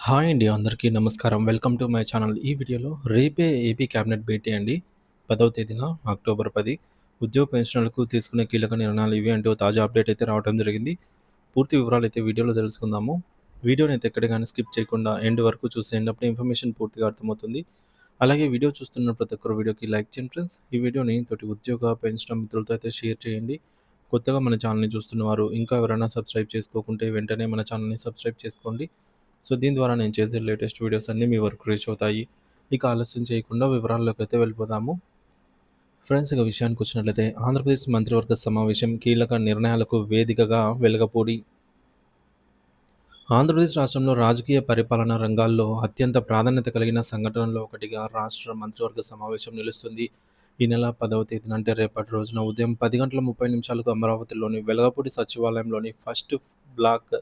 Hi అండి. అందరికీ నమస్కారం. Welcome to my channel. ఈ వీడియోలో రేపే ఏపీ క్యాబినెట్ భేటీ అండి. 10వ తేదీన అక్టోబర్ 10 ఉద్యోగ పెన్షనర్లకు తీసుకునే కీలక నిర్ణయాలు ఇవి అంటూ తాజా అప్డేట్ అయితే రావడం జరిగింది. పూర్తి వివరాలైతే వీడియోలో తెలుసుకుందాము. వీడియోనైతే ఎక్కడ గాని స్కిప్ చేయకుండా ఎండ్ వరకు చూసేయండి. అప్పుడే ఇన్ఫర్మేషన్ పూర్తిగా అర్థమవుతుంది. అలాగే వీడియో చూస్తున్న ప్రతి ఒక్కరు వీడియోకి లైక్ చేయండి ఫ్రెండ్స్. ఈ వీడియోని తోటి ఉద్యోగ, పెన్షనర్ మిత్రులతో అయితే షేర్ చేయండి. కొత్తగా మన ఛానల్‌ని చూస్తున్నవారు ఇంకా ఎవరైనా సబ్స్క్రైబ్ చేసుకోకుంటే వెంటనే మన ఛానల్‌ని సబ్స్క్రైబ్ చేసుకోండి. సో, దీని ద్వారా నేను చేసే లేటెస్ట్ వీడియోస్ అన్నీ మీ వరకు రీచ్ అవుతాయి. ఇక ఆలస్యం చేయకుండా వివరాల్లోకైతే వెళ్ళిపోదాము. ఫ్రెండ్స్, ఇక విషయానికొచ్చినట్లయితే ఆంధ్రప్రదేశ్ మంత్రివర్గ సమావేశం కీలక నిర్ణయాలకు వేదికగా వెలగపూడి. ఆంధ్రప్రదేశ్ రాష్ట్రంలో రాజకీయ పరిపాలనా రంగాల్లో అత్యంత ప్రాధాన్యత కలిగిన సంఘటనల్లో ఒకటిగా రాష్ట్ర మంత్రివర్గ సమావేశం నిలుస్తుంది. ఈ నెల 10వ తేదీన అంటే రేపటి రోజున ఉదయం 10:30 అమరావతిలోని వెలగపూడి సచివాలయంలోని ఫస్ట్ బ్లాక్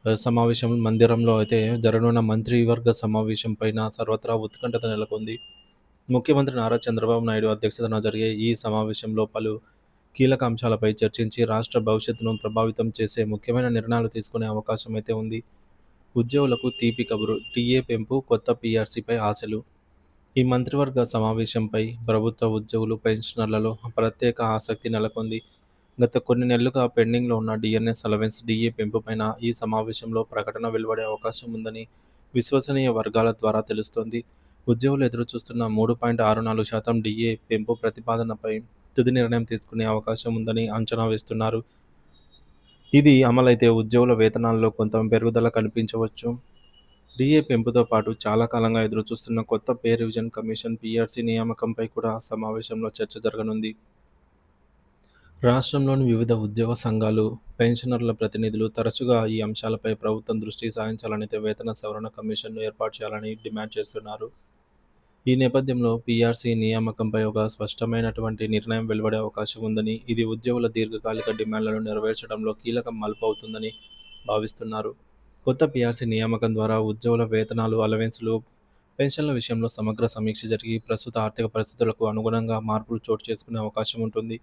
సమావేశం మందిరంలో అయితే జరగనున్న మంత్రివర్గ సమావేశం పైన సర్వత్రా ఉత్కంఠత నెలకొంది. ముఖ్యమంత్రి నారా చంద్రబాబు నాయుడు అధ్యక్షతన జరిగే ఈ సమావేశంలో పలు కీలక అంశాలపై చర్చించి రాష్ట్ర భవిష్యత్తును ప్రభావితం చేసే ముఖ్యమైన నిర్ణయాలు తీసుకునే అవకాశం అయితే ఉంది. ఉద్యోగులకు తీపి కబురు, టీఏ పెంపు, కొత్త పీఆర్సీపై ఆశలు. ఈ మంత్రివర్గ సమావేశంపై ప్రభుత్వ ఉద్యోగులు, పెన్షనర్లలో ప్రత్యేక ఆసక్తి నెలకొంది. గత కొన్ని నెలలుగా పెండింగ్‌లో ఉన్న డీఎన్ఎస్ అలవెన్స్, డీఏ పెంపుపైన ఈ సమావేశంలో ప్రకటన వెలువడే అవకాశం ఉందని విశ్వసనీయ వర్గాల ద్వారా తెలుస్తోంది. ఉద్యోగులు ఎదురుచూస్తున్న 3.64% డీఏ పెంపు ప్రతిపాదనపై తుది నిర్ణయం తీసుకునే అవకాశం ఉందని అంచనా వేస్తున్నారు. ఇది అమలైతే ఉద్యోగుల వేతనాల్లో కొంత పెరుగుదల కనిపించవచ్చు. డీఏ పెంపుతో పాటు చాలా కాలంగా ఎదురుచూస్తున్న కొత్త పే రివిజన్ కమిషన్ పీఆర్సీ నియామకంపై కూడా సమావేశంలో చర్చ జరగనుంది. రాష్ట్రంలోని వివిధ ఉద్యోగ సంఘాలు, పెన్షనర్ల ప్రతినిధులు తరచుగా ఈ అంశాలపై ప్రభుత్వం దృష్టి సారించాలనైతే వేతన సవరణ కమిషన్‌ను ఏర్పాటు చేయాలని డిమాండ్ చేస్తున్నారు. ఈ నేపథ్యంలో పీఆర్సీ నియామకంపై ఒక స్పష్టమైనటువంటి నిర్ణయం వెలువడే అవకాశం ఉందని, ఇది ఉద్యోగుల దీర్ఘకాలిక డిమాండ్లను నెరవేర్చడంలో కీలక మలుపవుతుందని భావిస్తున్నారు. కొత్త పీఆర్సీ నియామకం ద్వారా ఉద్యోగుల వేతనాలు, అలవెన్స్‌లు, పెన్షన్ల విషయంలో సమగ్ర సమీక్ష జరిగి ప్రస్తుత ఆర్థిక పరిస్థితులకు అనుగుణంగా మార్పులు చోటు చేసుకునే అవకాశం ఉంటుంది.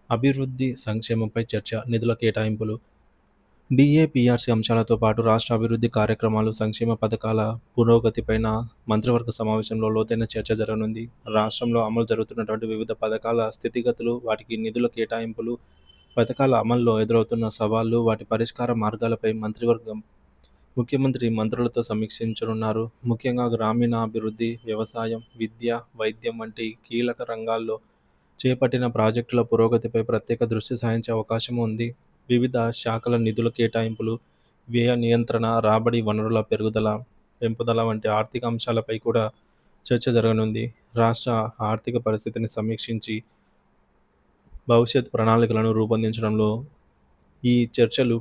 అభివృద్ధి, సంక్షేమంపై చర్చ, నిధుల కేటాయింపులు. డీఏ, పీఆర్సీ అంశాలతో పాటు రాష్ట్ర అభివృద్ధి కార్యక్రమాలు, సంక్షేమ పథకాల పురోగతిపైన మంత్రివర్గ సమావేశంలో లోతైన చర్చ జరగనుంది. రాష్ట్రంలో అమలు జరుగుతున్నటువంటి వివిధ పథకాల స్థితిగతులు, వాటికి నిధుల కేటాయింపులు, పథకాల అమల్లో ఎదురవుతున్న సవాళ్లు, వాటి పరిష్కార మార్గాలపై మంత్రివర్గం ముఖ్యమంత్రి మంత్రులతో సమీక్షించనున్నారు. ముఖ్యంగా గ్రామీణాభివృద్ధి, వ్యవసాయం, విద్య, వైద్యం వంటి కీలక రంగాల్లో చేపట్టిన ప్రాజెక్టుల పురోగతిపై ప్రత్యేక దృష్టి సారించే అవకాశం ఉంది. వివిధ శాఖల నిధుల కేటాయింపులు, వ్యయ నియంత్రణ, రాబడి వనరుల పెంపుదల వంటి ఆర్థిక అంశాలపై కూడా చర్చ జరగనుంది. రాష్ట్ర ఆర్థిక పరిస్థితిని సమీక్షించి భవిష్యత్ ప్రణాళికలను రూపొందించడంలో ఈ చర్చలు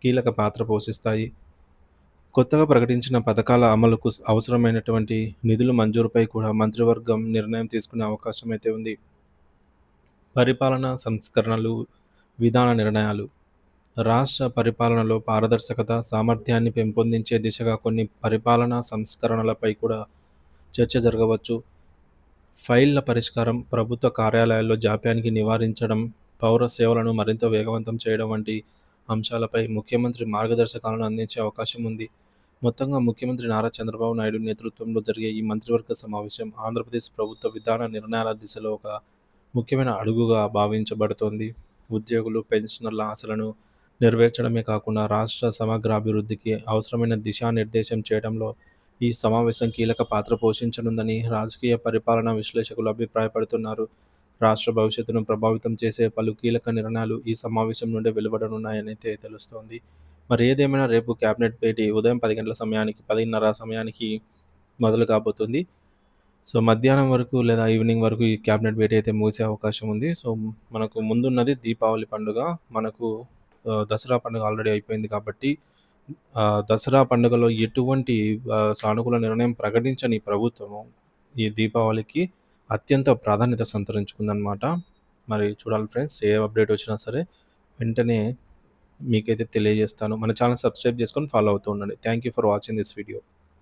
కీలక పాత్ర పోషిస్తాయి. కొత్తగా ప్రకటించిన పథకాల అమలుకు అవసరమైనటువంటి నిధుల మంజూరుపై కూడా మంత్రివర్గం నిర్ణయం తీసుకునే అవకాశం అయితే ఉంది. పరిపాలనా సంస్కరణలు, విధాన నిర్ణయాలు. రాష్ట్ర పరిపాలనలో పారదర్శకత, సామర్థ్యాన్ని పెంపొందించే దిశగా కొన్ని పరిపాలనా సంస్కరణలపై కూడా చర్చ జరగవచ్చు. ఫైళ్ల పరిష్కారం, ప్రభుత్వ కార్యాలయాల్లో జాప్యానికి నివారించడం, పౌర సేవలను మరింత వేగవంతం చేయడం వంటి అంశాలపై ముఖ్యమంత్రి మార్గదర్శకాలను అందించే అవకాశం ఉంది. మొత్తంగా ముఖ్యమంత్రి నారా చంద్రబాబు నాయుడు నేతృత్వంలో జరిగే ఈ మంత్రివర్గ సమావేశం ఆంధ్రప్రదేశ్ ప్రభుత్వ విధాన నిర్ణయాల దిశలో ఒక ముఖ్యమైన అడుగుగా భావించబడుతోంది. ఉద్యోగులు, పెన్షనర్ల ఆశలను నెరవేర్చడమే కాకుండా రాష్ట్ర సమగ్ర అభివృద్ధికి అవసరమైన దిశానిర్దేశం చేయడంలో ఈ సమావేశం కీలక పాత్ర పోషించనుందని రాజకీయ పరిపాలనా విశ్లేషకులు అభిప్రాయపడుతున్నారు. రాష్ట్ర భవిష్యత్తును ప్రభావితం చేసే పలు కీలక నిర్ణయాలు ఈ సమావేశం నుండే వెలువడనున్నాయనైతే తెలుస్తోంది. మరి ఏదేమైనా రేపు కేబినెట్ భేటీ ఉదయం 10 గంటల సమయానికి 10:30 సమయానికి మొదలు కాబోతుంది. సో, మధ్యాహ్నం వరకు లేదా ఈవినింగ్ వరకు ఈ క్యాబినెట్ భేటీ అయితే ముగిసే అవకాశం ఉంది. సో, మనకు ముందున్నది దీపావళి పండుగ. మనకు దసరా పండుగ ఆల్రెడీ అయిపోయింది కాబట్టి దసరా పండుగలో ఎటువంటి సానుకూల నిర్ణయం ప్రకటించని ప్రభుత్వము ఈ దీపావళికి అత్యంత ప్రాధాన్యత సంతరించుకుందనమాట. మరి చూడాలి ఫ్రెండ్స్, ఏ అప్డేట్ వచ్చినా సరే వెంటనే మీకైతే తెలియజేస్తాను. మన ఛానల్ సబ్స్క్రైబ్ చేసుకొని ఫాలో అవుతూ ఉండండి. Thank you for watching this video.